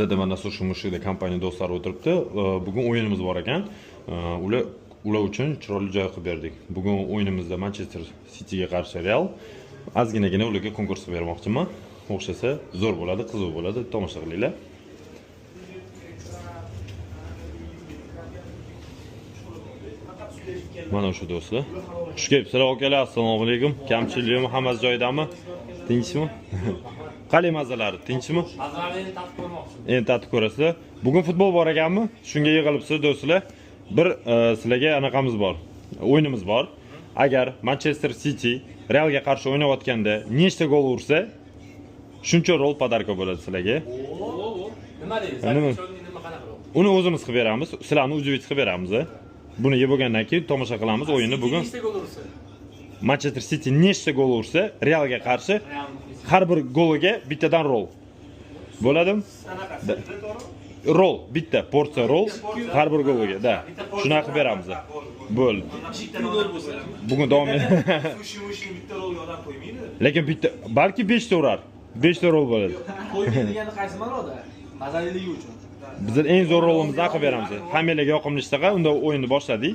Bizda mana shu mushukda kompaniya do'stlari o'tiribdi. Bugun o'yinimiz bor ekan. Ular uchun chiroyli joy qilib berdik. Bugun o'yinimizda Manchester Cityga qarshi Real. Ozginagina ularga konkurs bermoqchiman. O'xshasa zo'r bo'ladi, qiziq bo'ladi. Tomosha qilinglar. Mana shu do'stlar. Xush kelibsizlar akalar. Assalomu alaykum. Kamchilikmi, hammasi joyidami? Tinchmi? Qalay mazalari, tinchmi? Mazalarini tatib ko'rmoqchiman. Endi tatib ko'rasizlar. Bugun futbol bor ekanmi? Shunga yig'ilibsiz do'stlar. Bir sizlarga anaqamiz bor. O'yinimiz bor. Agar Manchester City Realga qarshi o'ynayotganda nechta gol ursa, shuncha rol podarka bo'ladi sizlarga. Nima deysiz? Nima? Nima qanaqa rol? Uni o'zimiz qilib beramiz. Sizlarni o'zingiz qilib beramiz. Buni yeb bo'lgandan keyin tomosha qilamiz o'yinni bugun. Nechta gol ursa? Manchester City nechta gol ursa, Realga qarshi har bir goliga bittadan rol. Bo'ladimi? Rol, bitta porsiya rol har bir goliga, da. Shunaqa qilib beramiz. Bo'l. Bugun davom Sushi bitta rolga odam qo'ymaydi. Lekin bitta, balki 5 ta urar. 5 ta rol bo'ladi. Qo'ymaydigani qaysi ma'noda? Mazaliligi uchun. Biz eng zo'r rolimizni qilib beramiz. Hammalarga yoqimli ishtaqa, unda o'yinni boshladik.